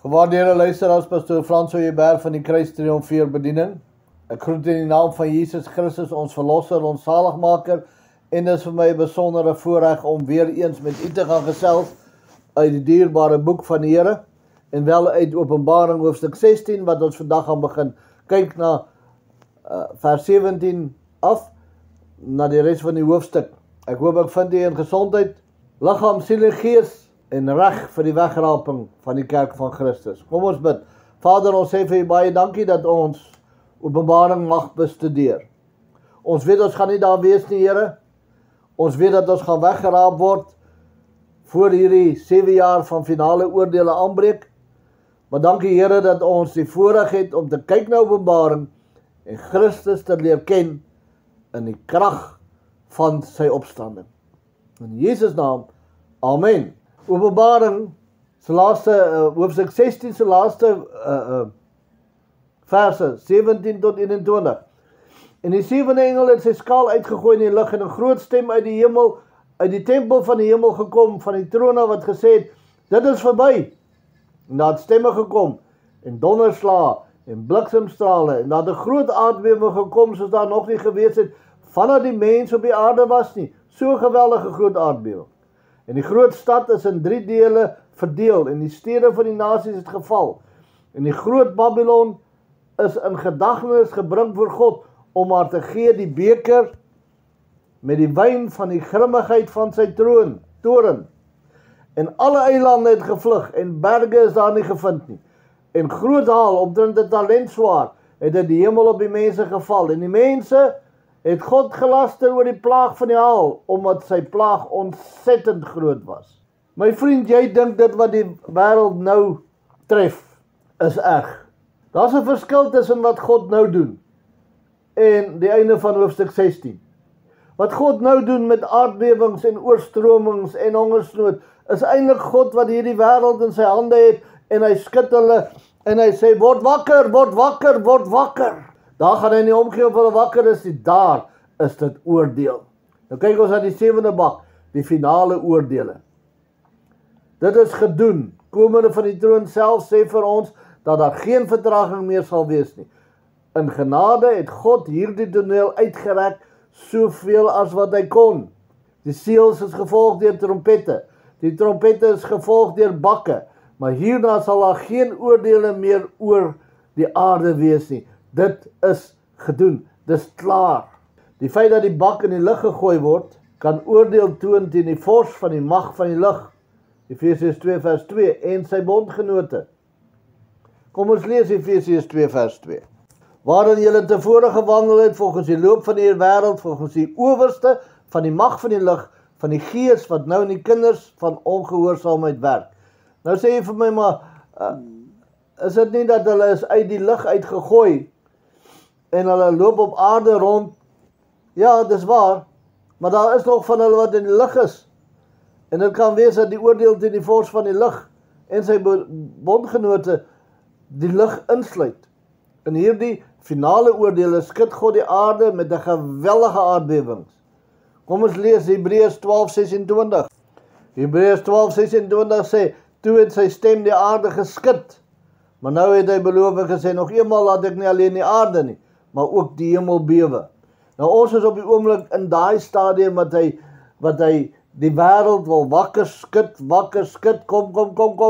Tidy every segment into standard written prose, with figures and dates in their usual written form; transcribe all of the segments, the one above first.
Gewaardeerde luisteraars, pastoor Frans Ooyeberg van die Kruis Triomfeer Bediening. Ek groet in die naam van Jesus Christus, ons verlosser, ons zaligmaker, en dit is vir my 'n besondere voorreg om weer eens met u te gaan gesels uit die dierbare boek van die Here, en wel uit Openbaring hoofstuk 16, wat ons vandag gaan begin kyk na vers 17 af, na die res van die hoofstuk. Ek hoop ek vind u in gesondheid, liggaam, siel en gees, en reg vir die wegraping van die kerk van Christus. Kom ons bid. Vader, ons sê vir u baie dankie dat ons Openbaring mag bestudeer. Ons weet ons gaan nie daar wees nie, Here. Ons weet dat ons gaan weggeraap word voor hierdie 7 jaar van finale oordeele aanbreek. Maar dankie, Here, dat ons die voorreg het om te kyk na Openbaring en Christus te leer ken in die krag van sy opstanding. In Jesus naam, amen. Openbaring se laaste hoofstuk 16 se laaste verse 17 tot 21. En die 7de engel het sy skaal uitgegooi in die lug, en 'n groot stem uit die hemel, uit die tempel van die hemel gekom, van die troon af, wat gesê het: dit is verby. En daar het stemme gekom, en donderslae, en bliksemstrale, en daar het 'n groot aardbewing gekom, soos daar nog nie gewees het, vanaf die mens op die aarde was nie. So 'n geweldige groot aardbewing. En die groot stad is in 3 dele verdeel, en die stede van die nasies het geval. En die groot Babylon is in gedagtenis gebring voor God, om haar te gee die beker met die wyn van die grimmigheid van sy toren. En alle eilande het gevlug, en berge is daar nie gevind nie. En groot haal, omtrent 'n talent swaar, het uit die hemel op die mense geval. En die mense het God gelaster oor die plaag van die haal, omdat sy plaag ontsettend groot was. My vriend, jy dink dit wat die wêreld nou tref, is erg. Daar's 'n verskil tussen wat God nou doen en die einde van hoofstuk 16. Wat God nou doen met aardbewings en oorstromings en hongersnood, is eintlik God wat hierdie wêreld in sy hande het, en hy skud hulle, en hy sê, word wakker, word wakker, word wakker. Daar gaan hy nie omgee of hulle wakker is nie, daar is dit oordeel. Nou kyk ons na die 7de bak, die finale oordeele. Dit is gedoen. Komende van die troon self sê vir ons, dat daar geen vertraging meer sal wees nie. In genade het God hierdie toneel uitgerek, soveel as wat hy kon. Die seels is gevolg deur trompette. Die trompette is gevolg deur bakke. Maar hierna sal daar geen oordeele meer oor die aarde wees nie. Dit is gedoen. Dis klaar. Die feit dat die bak in die lug gegooi word, kan oordeel toon teen die vors van die mag van die lug. Efesiërs 2 vers 2 en sy bondgenote. Kom ons lees Efesiërs 2 vers 2. Waarin julle tevore gewandel het volgens die loop van die wêreld, volgens die owerste van die mag van die lig, van die gees wat nou in die kinders van ongehoorsaamheid werk. Nou sê jy vir my, maar is dit nie dat hulle is uit die lig uitgegooi en hulle loop op aarde rond? Ja, dis waar, maar daar is nog van hulle wat in die lig is. En dit kan wees dat die oordeel teen die vors van die lig en sy bondgenote die lig insluit. In hierdie finale oordeele skud God die aarde met 'n geweldige aardbewings. Kom ons lees Hebreërs 12:26. Hebreërs 12:26 sê, toe het sy stem die aarde geskud, maar nou het hy beloof en gesê, nog eenmaal laat ek nie alleen die aarde nie, maar ook die hemel bewe. Nou ons is op die oomblik in daai stadium wat hy die wêreld wil wakker skud, kom,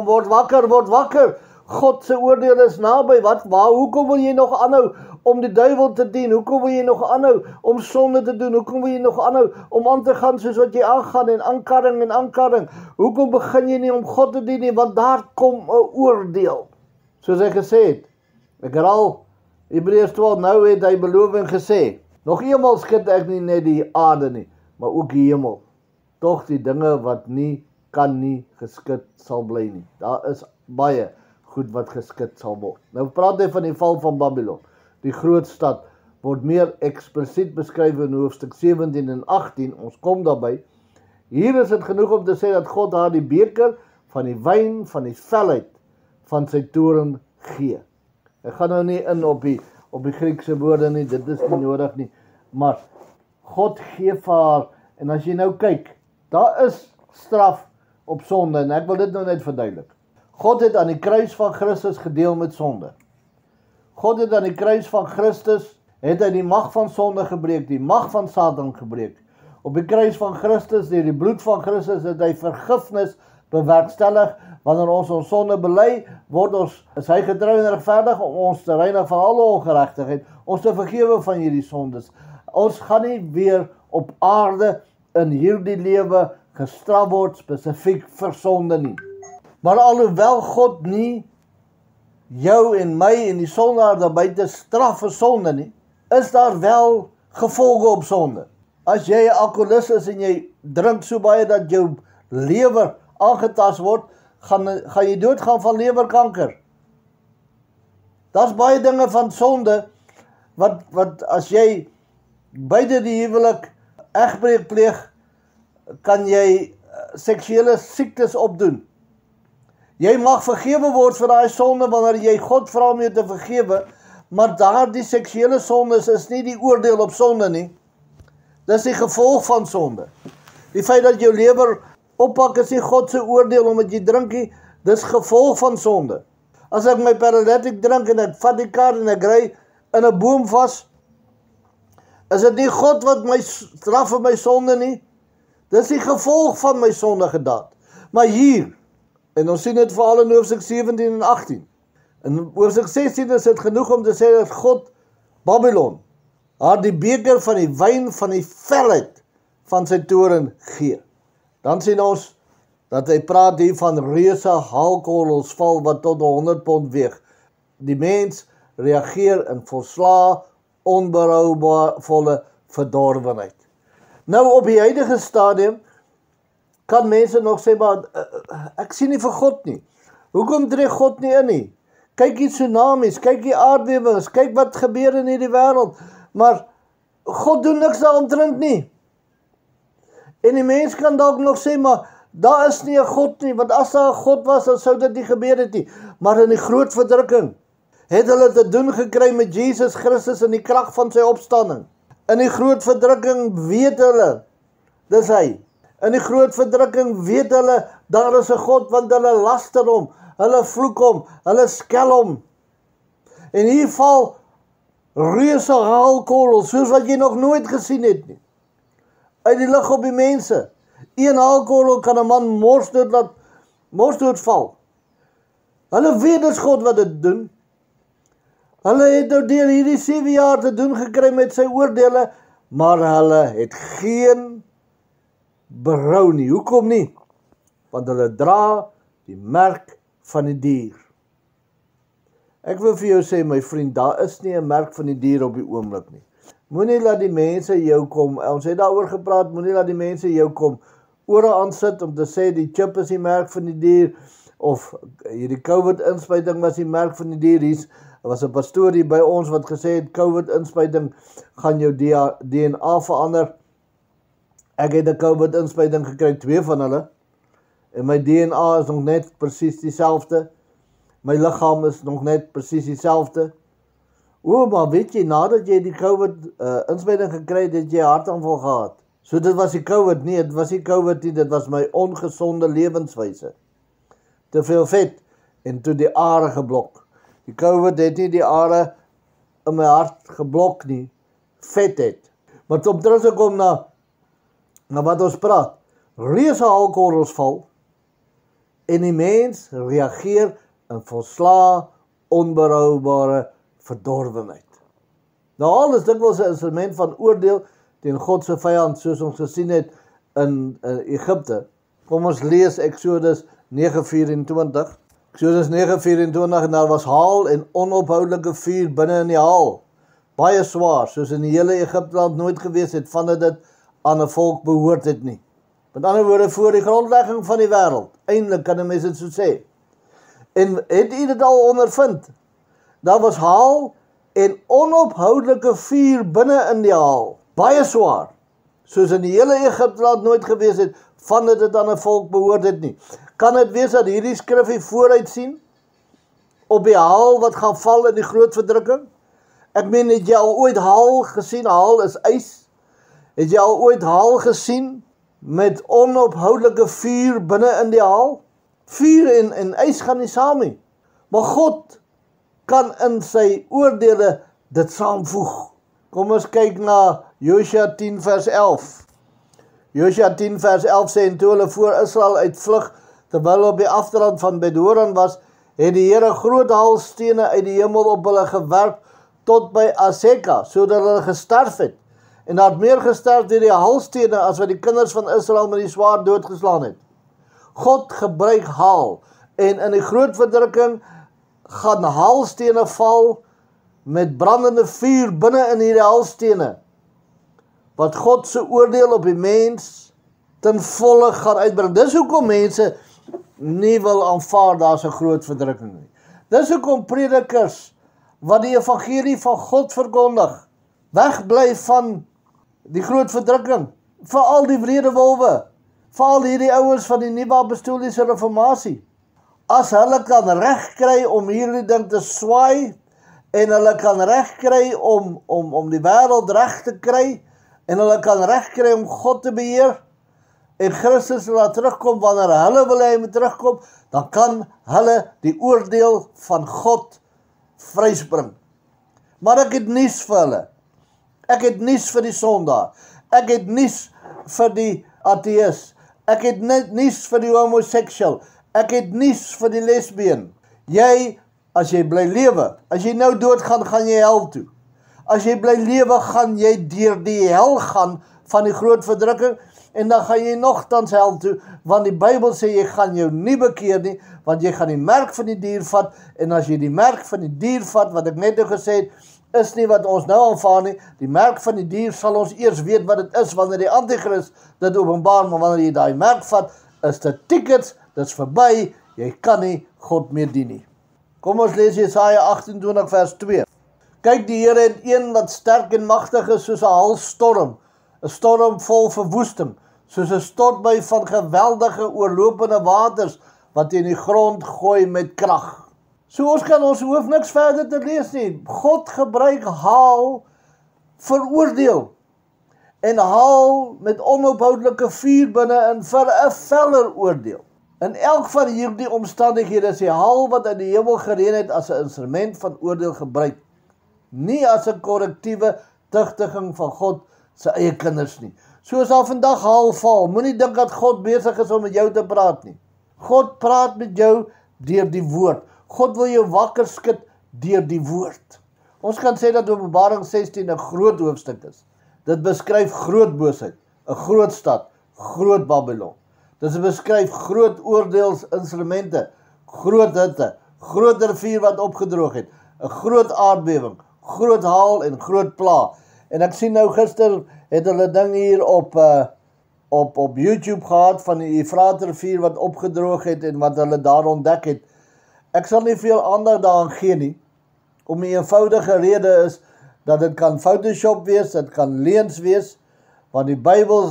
word wakker. God se oordeel is naby. Hoekom wil jy nog aanhou om die duiwel te dien? Hoekom wil jy nog aanhou om sonde te doen? Hoekom wil jy nog aanhou om aan te gaan soos wat jy aangaan en aankarring? Hoekom begin jy nie om God te dien nie? Want daar kom 'n oordeel. Soos hy gesê het, ek herhaal Hebreërs 12, nou het hy beloof en gesê, nog eenmaal skud ek nie net die aarde nie, maar ook die hemel. Tog die dinge wat kan nie geskid sal bly nie. Daar is baie goed wat geskid sal word. Nou praat hy van die val van Babylon. Die groot stad word meer eksplisiet beskryf in hoofstuk 17 en 18. Ons kom daarby. Hier is dit genoeg om te sê dat God haar die beker van die wyn van die felheid van sy toren gee. Ek gaan nou nie in op die Griekse woorde nie, dit is nie nodig nie. Maar God gee vir haar, en as jy nou kyk, daar is straf op sonde, en ek wil dit nou net verduidelik. God het aan die kruis van Christus gedeel met sonde. God het aan die kruis van Christus, het hy die mag van sonde gebreek, die mag van Satan gebreek. Op die kruis van Christus, deur die bloed van Christus, het hy vergifnis bewerkstellig. Wanneer ons sonde bely, is hy getrou en regverdig om ons te reinig van alle ongeregtigheid, ons te vergewe van hierdie sondes. Ons gaan nie weer op aarde in hierdie lewe gestraf word spesifiek vir sonde nie. Maar alhoewel God nie jou en my en die sondaar daar buite straf vir sonde nie, is daar wel gevolge op sonde. As jy 'n alkoholist is en jy drink so baie dat jou lewer aangetast word, gaan jy doodgaan van lewerkanker. Daar's baie dinge van sonde wat as jy buite die huwelik egbreek pleeg, kan jy seksuele siektes opdoen. Jy mag vergewe word vir daai sonde wanneer jy God vra om jou te vergewe, maar daardie seksuele sondes is nie die oordeel op sonde nie. Dis die gevolg van sonde. Die feit dat jou lewer oppak is nie God se oordeel omdat jy drink nie, dis gevolg van sonde. As ek my paralytic drink en ek vat die kar en ek ry in 'n boom vas, is dit nie God wat my straf vir my sonde nie, dis die gevolg van my sondige daad. Maar hier, en ons sien dit veral in hoofstuk 17 en 18. In hoofstuk 16 is dit genoeg om te sê dat God, Babylon, haar die beker van die wyn van die felheid van sy toren gee. Dan sien ons dat hy praat hier van reuse haalkorrels val wat tot 100 pond weeg. Die mens reageer in volslaa onberouvolle verdorwenheid. Nou op die huidige stadium kan mense nog sê, maar ek sien nie vir God nie. Hoekom tree God nie in nie? Kyk die tsunamies, kyk die aardbewings, kyk wat gebeur in hierdie wêreld, maar God doen niks daaromtrent nie. En die mens kan dalk nog sê, maar daar is nie 'n God nie, want as daar 'n God was, dan sou dit nie gebeur het nie. Maar in die groot verdrukking het hulle te doen gekry met Jesus Christus in die krag van sy opstanding. In die groot verdrukking weet hulle, dis hy. In die groot verdrukking weet hulle, daar is 'n God, want hulle laster hom, hulle vloek hom, hulle skel hom. En hier val reuse haalkorrels, soos wat jy nog nooit gesien het nie, uit die lug op die mense. Een haalkorrel kan 'n man morsdood val. Hulle weet dis God wat dit doen. Hulle het nou deur hierdie 7 jaar te doen gekry met sy oordeele, maar hulle het geen berou nie. Hoekom nie? Want hulle dra die merk van die dier. Ek wil vir jou sê, my vriend, daar is nie 'n merk van die dier op die oomblik nie. Moenie laat die mense jou kom, ons het daaroor gepraat, moenie laat die mense jou kom ore aansit om te sê die chip is die merk van die dier, of hierdie COVID-inspuiting was die merk van die dier. Hier was 'n pastoor hier by ons wat gesê het, COVID-inspuiting gaan jou DNA verander. Ek het 'n COVID-inspuiting gekry, 2 van hulle, en my DNA is nog net presies dieselfde. My liggaam is nog net presies dieselfde. Maar weet jy, nadat jy die COVID-inspuiting gekry het, het jy 'n hartaanval gehad. So dit was die COVID nie, dit was nie COVID nie, dit was my ongesonde lewenswyse. Te veel vet en toe die are geblok. Die COVID het nie die are in my hart geblok nie, vet het. Maar om terug te kom na wat ons praat, reuse haalkorrels val en die mens reageer in volslaa onberoubare verdorwenheid. Nou alles dikwels 'n instrument van oordeel teen God se vyand, soos ons gesien het in Egipte. Kom ons lees Exodus 9:24. Exodus 9:24, en daar was haal en onophoudelike vuur binne in die haal. Baie swaar, soos in die hele Egipteland nooit gewees het, vandat dit aan 'n volk behoort het nie. Met ander woorde, voor die grondlegging van die wêreld. Eintlik kan 'n mens dit so sê. En het u dit al ondervind? Daar was haal en onophoudelike vuur binne in die haal. Baie swaar, soos in die hele Egipteland nooit gewees het, vandat dit aan 'n volk behoort het nie. Kan dit wees dat hierdie skrifgie vooruit sien op die haal wat gaan val in die groot verdrukking? Ek meen, het jy al ooit haal gesien? Haal is ys. Het jy al ooit haal gesien met onophoudelike vuur binne in die haal? Vuur en ys gaan nie saam nie. Maar God kan in sy oordeele dit saamvoeg. Kom ons kyk na Josua 10 vers 11. Josua 10 vers 11 sê, en toe hulle voor Israel uitvlug, terwyl hulle op die afdrand van Bet-horon was, het die Here groot haalstene uit die hemel op hulle gewerp tot by Aseka, sodat hulle gesterf het. En daar het meer gesterf deur die haalstene as wat die kinders van Israel met die swaard doodgeslaan het. God gebruik haal, en in die groot verdrukking gaan haalstene val met brandende vuur binne in hierdie haalstene, wat God se oordeel op die mens ten volle gaan uitbring. Dis hoekom mense nie wil aanvaar daar's 'n groot verdrukking nie. Dis hoekom predikers wat die evangelie van God verkondig, wegbly van die groot verdrukking, veral die wrede wolwe, veral hierdie ouens van die nuwe apostoliese reformatie. As hulle kan regkry om hierdie ding te swaai, en hulle kan regkry om die wêreld reg te kry, en hulle kan regkry om God te beheer, en Christus laat terugkom wanneer hulle wil hy moet terugkom, dan kan hulle die oordeel van God vryspring. Maar ek het nuus vir hulle. Ek het nuus vir die sondaar. Ek het nuus vir die ateïs. Ek het nuus vir die homoseksueel. Ek het nuus vir die lesbien. Jy, as jy bly lewe, as jy nou doodgaan, gaan jy hel toe. As jy bly lewe, gaan jy deur die hel gaan van die groot verdrukking, en dan gaan jy nogtans hel toe, want die Bybel sê jy gaan jou nie bekeer nie, want jy gaan die merk van die dier vat, en as jy die merk van die dier vat, wat ek net nou gesê het, is nie wat ons nou aanvaar nie, die merk van die dier sal ons eers weet wat het is, wanneer die antichrist dit openbaar, maar wanneer jy die merk vat, is dit tickets, dit is verby, jy kan nie God meer dien nie. Kom ons lees Jesaja 28 vers 2. Kyk, die Here het een wat sterk en magtig is soos 'n haalstorm, 'n storm vol verwoesting, soos 'n stortbui van geweldige oorlopende waters, wat in die grond gooi met krag. So ons hoef niks verder te lees nie. God gebruik haal vir oordeel, en haal met onophoudelike vuur binne in vir 'n feller oordeel. In elk van hierdie omstandighede is die haal wat uit die hemel gereën het as 'n instrument van oordeel gebruik, nie as 'n korrektiewe tugtiging van God se eie kinders nie. Soos daar vandag haal val, moenie dink dat God besig is om met jou te praat nie. God praat met jou deur die woord. God wil jou wakker skud deur die woord. Ons kan sê dat Openbaring 16 'n groot hoofstuk is. Dit beskryf groot boosheid, 'n groot stad, groot Babylon. Dit beskryf groot oordeelsinstrumente, groot hitte, groot rivier wat opgedroog het, 'n groot aardbewing, groot haal en groot pla. En ek sien nou gister het hulle ding hier op YouTube gehad van die Efraat rivier wat opgedroog het en wat hulle daar ontdek het. Ek sal nie veel aandag daaraan gee nie, om 'n eenvoudige rede is dat dit kan Photoshop wees, dit kan leuns wees, want die Bybel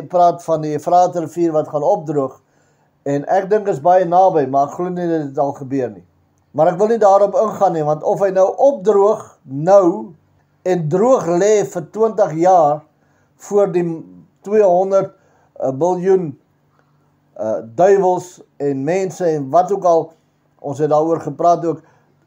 praat van die Efraat rivier wat gaan opdroog, en ek dink is baie naby, maar ek glo nie dat dit al gebeur nie. Maar ek wil nie daarop ingaan nie, want of hy nou opdroog nou en droog lê vir 20 jaar voor die 200 biljoen duiwels en mense en wat ook al, ons het daaroor gepraat ook,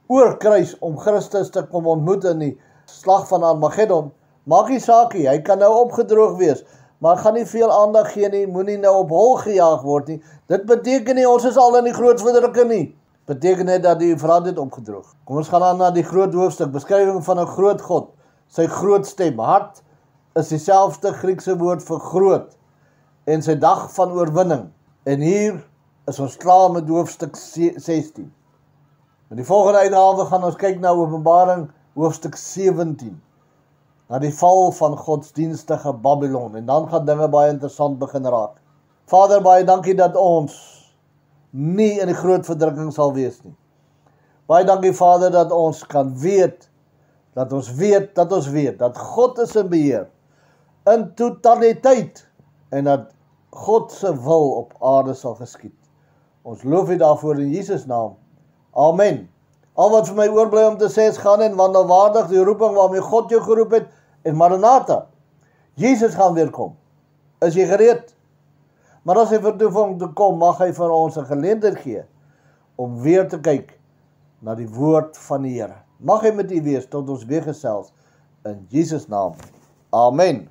oorkruis om Christus te kom ontmoet in die slag van Armageddon, maak nie saak nie, hy kan nou opgedroog wees, maar gaan nie veel aandag gee nie, moenie nou op hol gejaag word nie. Dit beteken nie, ons is al in die groot verdrukking nie. Beteken net dat die Efraat het opgedroog. Kom ons gaan aan na die groot hoofstuk, beskrywing van 'n groot God, sy groot stem. Hart is dieselfde Griekse woord vir groot, en sy dag van oorwinning. En hier is ons klaar met hoofstuk 16. In die volgende uitgawe gaan ons kyk na Openbaring hoofstuk 17, na die val van godsdienstige Babylon, en dan gaan dinge baie interessant begin raak. Vader, baie dankie dat ons nie in die groot verdrukking sal wees nie. Baie dankie Vader dat ons kan weet, dat ons weet, dat God is in beheer, in totaliteit, en dat God se wil op aarde sal geskied. Ons loof U daarvoor in Jesus naam. Amen. Al wat vir my oorbly om te sê is, gaan en wandelwaardig die roeping waarmee God jou geroep het, en Maranatha, Jesus gaan weer kom. Is jy gereed? Maar as hy vertoeving te kom, mag hy vir ons 'n geleentheid gee om weer te kyk na die woord van die Here. Mag hy met u wees tot ons weer gesels in Jesus naam. Amen.